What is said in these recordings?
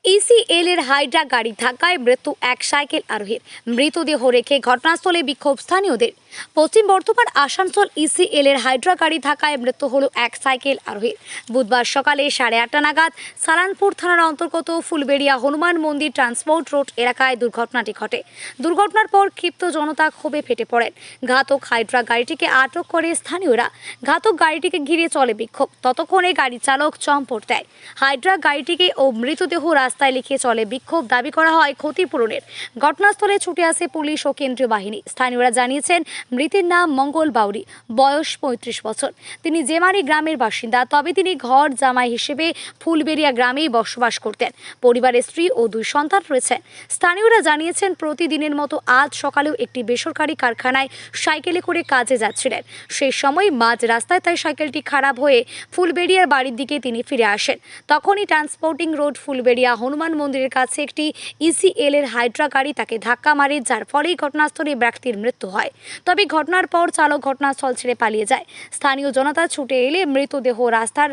ECL এর Hydra গাড়ি ধাক্কায় মৃত্যু এক সাইকেল আরোহীর। মৃতদেহ রেখে ঘটনাস্থলে বিক্ষোভ স্থানীয়দের। পশ্চিম বর্ধমান আসানসোল ইসিএল এর হাইড্রা গাড়ি ধাক্কায় মৃত্যু হলো এক সাইকেল আরোহীর। বুধবার সকালে 8:30 নাগাদ সালানপুর থানার অন্তর্গত ফুলবেড়িয়া হনুমান মন্দির ট্রান্সপোর্ট রোড এলাকায় দুর্ঘটনাটি ঘটে। দুর্ঘটনার পর ক্ষিপ্ত জনতা ক্ষোভে ফেটে পড়েন। ঘাতক হাইড্রা গাড়িটিকে আটক করে স্থানীয়রা। ঘাতক গাড়িটিকে ঘিরে চলে বিক্ষোভ। ততক্ষণে গাড়ি চালক চম্পট দেয়। হাইড্রা গাড়িটিকে ও মৃতদেহ রাস্তায় লিখে চলে বিক্ষোভ। দাবি করা হয় ক্ষতিপূরণের। ঘটনাস্থলে ছুটে আসে পুলিশ ও কেন্দ্রীয় বাহিনী। স্থানীয়রা জানিয়েছেন মৃতের নাম মঙ্গল বাউরি, বয়স 35 বছর। তিনি জেমারি গ্রামের বাসিন্দা। তবে তিনি ঘর জামাই হিসেবে ফুলবেড়িয়া গ্রামেই বসবাস করতেন। পরিবারের স্ত্রী ও 2 সন্তান রয়েছেন। স্থানীয়রা জানিয়েছেন প্রতিদিনের মতো আজ সকালেও একটি বেসরকারি কারখানায় সাইকেলে করে কাজে যাচ্ছিলেন। সেই সময় মাঝ রাস্তায় তাই সাইকেলটি খারাপ হয়ে ফুলবেড়িয়ার বাড়ির দিকে তিনি ফিরে আসেন। তখনই ট্রান্সপোর্টিং রোড ফুলবেড়িয়া হনুমান মন্দিরের কাছে একটি ইসিএল এর হাইড্রা গাড়ি তাকে ধাক্কা মারে, যার ফলেই ঘটনাস্থলে ব্যক্তির মৃত্যু হয়। তবে ঘটনার পর চালক ঘটনাস্থল ছেড়ে পালিয়ে যায়। স্থানীয় জনতা ছুটে এলে মৃতদেহ রাস্তার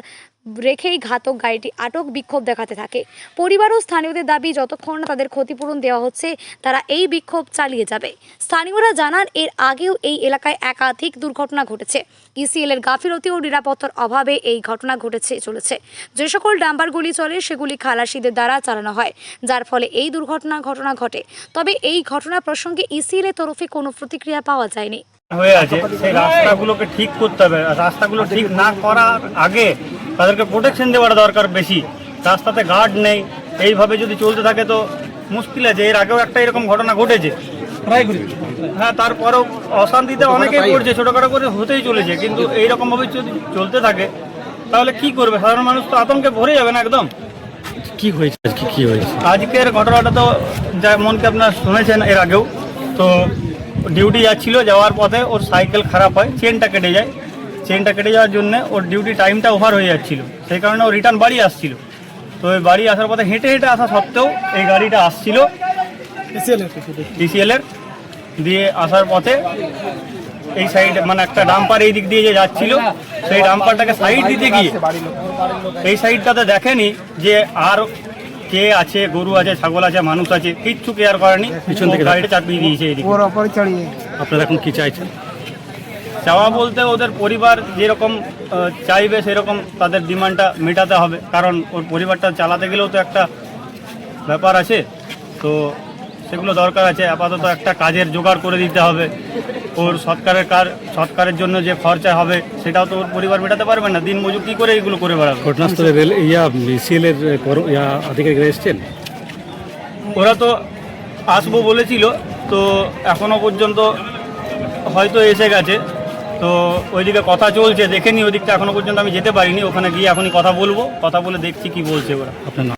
রেখেই ঘাতক গাড়িটি আটক বিক্ষোভ দেখাতে থাকে। পরিবার ও স্থানীয়দের দাবি, যতক্ষণ না তাদের ক্ষতিপূরণ দেওয়া হচ্ছে তারা এই বিক্ষোভ চালিয়ে যাবে। স্থানীয়রা জানান এর আগেও এই এলাকায় একাধিক দুর্ঘটনা ঘটেছে। ইসিএল এর গাফিলতি ও নিরাপত্তার অভাবে এই ঘটনা ঘটেছে চলেছে। যে সকল ডাম্পারগুলি চলে সেগুলি খালাসিদের দ্বারা চালানো হয়, যার ফলে এই ঘটনা ঘটে। তবে এই ঘটনা প্রসঙ্গে ইসিএল এর তরফে কোনো প্রতিক্রিয়া পাওয়া যায়নি। হয়ে আছে সেই রাস্তাগুলোকে ঠিক করতে হবে। রাস্তাগুলো ঠিক না করার আগে তাদেরকে প্রোটেকশন দেওয়ার দরকার বেশি। রাস্তাতে গার্ড নেই, এইভাবে যদি চলতে থাকে তো মুশকিল আছে। এর আগেও একটা এরকম ঘটনা ঘটেছে। হ্যাঁ, তারপরেও অশান্তিতে অনেকেই পড়ছে, ছোটোখাটো করে হতেই চলেছে। কিন্তু এইরকমভাবে যদি চলতে থাকে তাহলে কি করবে সাধারণ মানুষ? তো আতঙ্কে ভরে যাবে না একদম। কি হয়েছে আজকের ঘটনাটা তো যেমনকি আপনারা শুনেছেন এর আগেও, তো ডিউটি যাচ্ছিল, যাওয়ার পথে ওর সাইকেল খারাপ হয়, চেনটা কেটে যায়। চেনটা কেটে যাওয়ার জন্য ওর ডিউটি টাইমটা ওভার হয়ে যাচ্ছিল। সেই কারণে ও রিটার্ন বাড়ি আসছিল। তো ওই বাড়ি আসার পথে হেঁটে আসা সত্ত্বেও এই গাড়িটা আসছিল ইসিএলের দিয়ে আসার পথে এই সাইডে মানে একটা ডাম্পার এই দিক দিয়ে যে যাচ্ছিল, সেই ডাম্পারটাকে সাইড দিতে গিয়ে এই সাইডটাতে দেখেনি যে আর কে আছে, গরু আছে, ছাগল আছে, মানুষ আছে, কিচ্ছু কেয়ার করেনি। পিছন থেকে গাড়িটা চাপিয়ে দিয়েছে এইদিকে। আপনারা এখন কি চাইছেন? চাওয়া বলতে ওদের পরিবার যেরকম চাইবে সেরকম তাদের ডিমান্ডটা মেটাতে হবে। কারণ ওর পরিবারটা চালাতে গেলেও তো একটা ব্যাপার আছে, তো সেগুলো দরকার আছে। আপাতত একটা কাজের জোগাড় করে দিতে হবে। ওর সৎকারের জন্য যে খরচা হবে সেটাও তো ওর পরিবার মেটাতে পারবে না। দিন মজুর কী করে এইগুলো করে বেড়াবে? ঘটনাস্থলে ইসিএল এর আধিকারিকরা এসেছেন? ওরা তো আসবো বলেছিল, তো এখনো পর্যন্ত হয়তো এসে গেছে। তো ওইদিকে কথা চলছে, দেখেনি ওই দিকটা এখনো পর্যন্ত আমি যেতে পারিনি। ওখানে গিয়ে এখনই কথা বলবো, কথা বলে দেখছি কি বলছে ওরা। আপনার নাম?